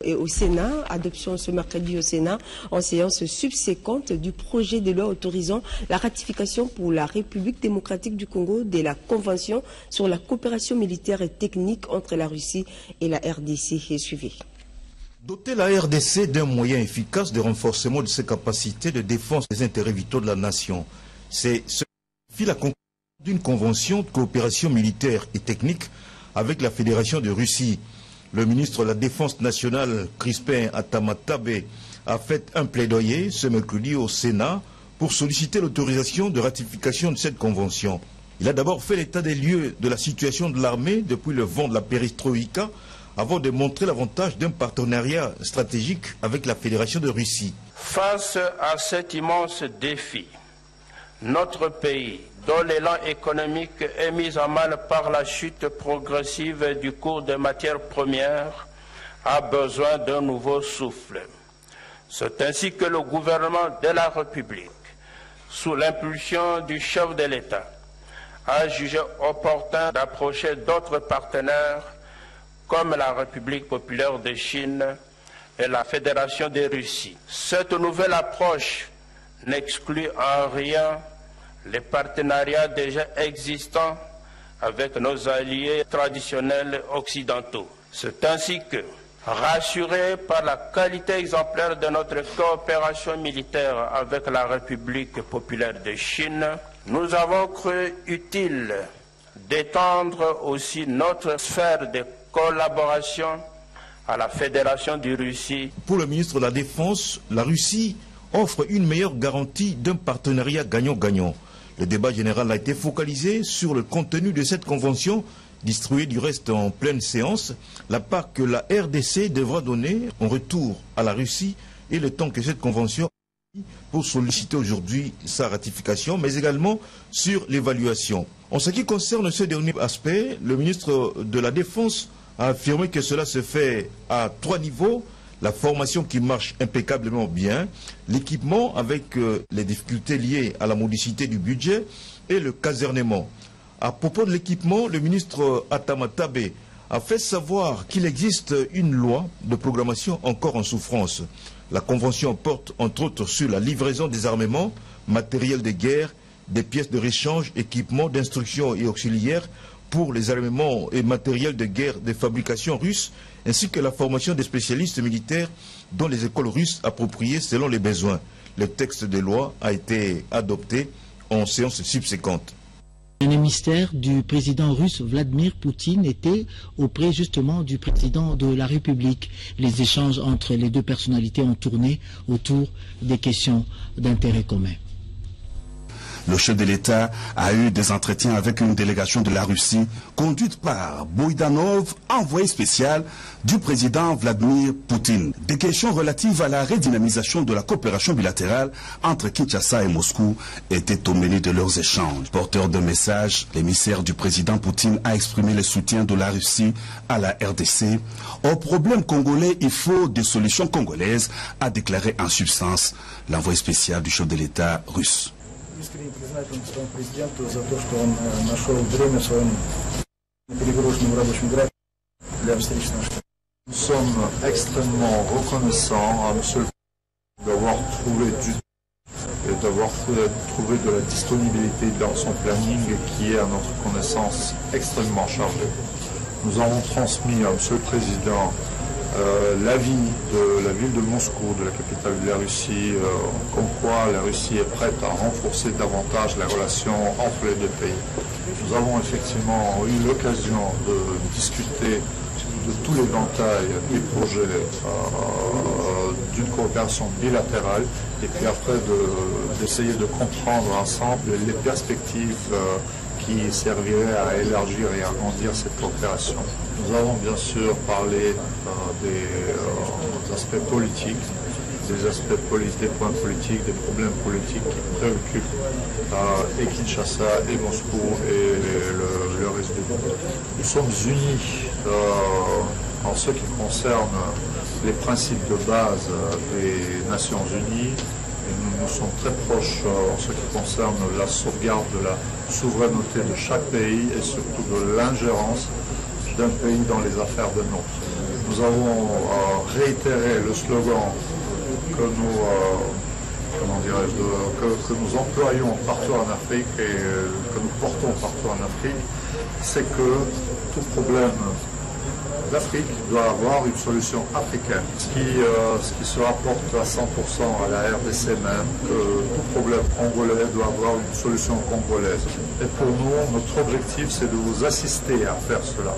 et au Sénat, adoption ce mercredi au Sénat, en séance subséquente du projet de loi autorisant la ratification pour la République démocratique du Congo de la Convention sur la coopération militaire et technique entre la Russie et la RDC. Et suivi. Doter la RDC d'un moyen efficace de renforcement de ses capacités de défense des intérêts vitaux de la nation. C'est ce qui fait la conclusion d'une convention de coopération militaire et technique avec la Fédération de Russie. Le ministre de la Défense nationale, Crispin Atamatabe, a fait un plaidoyer ce mercredi au Sénat pour solliciter l'autorisation de ratification de cette convention. Il a d'abord fait l'état des lieux de la situation de l'armée depuis le vent de la perestroïka, avant de montrer l'avantage d'un partenariat stratégique avec la Fédération de Russie. Face à cet immense défi, notre pays, dont l'élan économique est mis à mal par la chute progressive du cours des matières premières, a besoin d'un nouveau souffle. C'est ainsi que le gouvernement de la République, sous l'impulsion du chef de l'État, a jugé opportun d'approcher d'autres partenaires comme la République populaire de Chine et la Fédération de Russie. Cette nouvelle approche n'exclut en rien les partenariats déjà existants avec nos alliés traditionnels occidentaux. C'est ainsi que, rassurés par la qualité exemplaire de notre coopération militaire avec la République populaire de Chine, nous avons cru utile d'étendre aussi notre sphère de collaboration à la Fédération de Russie. Pour le ministre de la Défense, la Russie offre une meilleure garantie d'un partenariat gagnant-gagnant. Le débat général a été focalisé sur le contenu de cette convention, distribuée du reste en pleine séance, la part que la RDC devra donner en retour à la Russie et le temps que cette convention a pour solliciter aujourd'hui sa ratification, mais également sur l'évaluation. En ce qui concerne ce dernier aspect, le ministre de la Défense a affirmé que cela se fait à 3 niveaux. La formation qui marche impeccablement bien, l'équipement avec les difficultés liées à la modicité du budget et le casernement. À propos de l'équipement, le ministre Atamatabe a fait savoir qu'il existe une loi de programmation encore en souffrance. La convention porte entre autres sur la livraison des armements, matériel de guerre, des pièces de réchange, équipements d'instruction et auxiliaires pour les armements et matériels de guerre de fabrication russe, ainsi que la formation des spécialistes militaires dans les écoles russes appropriées selon les besoins. Le texte de loi a été adopté en séance subséquente. Un émissaire du président russe Vladimir Poutine était auprès justement du président de la République. Les échanges entre les deux personnalités ont tourné autour des questions d'intérêt commun. Le chef de l'État a eu des entretiens avec une délégation de la Russie conduite par Boydanov, envoyé spécial du président Vladimir Poutine. Des questions relatives à la redynamisation de la coopération bilatérale entre Kinshasa et Moscou étaient au menu de leurs échanges. Porteur de message, l'émissaire du président Poutine a exprimé le soutien de la Russie à la RDC. Au problème congolais, il faut des solutions congolaises, a déclaré en substance l'envoyé spécial du chef de l'État russe. Искренне признателен своему президенту за то, что он нашел время в своем перегруженном рабочем графике для встречи с нашей. Nous sommes extrêmement reconnaissants à M. le Président d'avoir trouvé du temps et d'avoir trouvé de la disponibilité dans son planning qui est à notre connaissance extrêmement chargé. Nous avons transmis à M. le Président l'avis de la ville de Moscou, de la capitale de la Russie, comme quoi la Russie est prête à renforcer davantage les relations entre les deux pays. Nous avons effectivement eu l'occasion de discuter de tout l'éventail des projets d'une coopération bilatérale et puis après d'essayer de comprendre ensemble les perspectives qui servirait à élargir et agrandir cette coopération. Nous avons bien sûr parlé des aspects politiques, des points politiques, des problèmes politiques qui préoccupent et Kinshasa et Moscou et le reste du monde. Nous sommes unis en ce qui concerne les principes de base des Nations Unies. Et nous sommes très proches en ce qui concerne la sauvegarde de la souveraineté de chaque pays et surtout de l'ingérence d'un pays dans les affaires d'un autre. Nous avons réitéré le slogan que nous, que nous employons partout en Afrique et que nous portons partout en Afrique, c'est que tout problème d'Afrique doit avoir une solution africaine, ce qui se rapporte à 100% à la RDC même, que tout problème congolais doit avoir une solution congolaise. Et pour nous, notre objectif, c'est de vous assister à faire cela.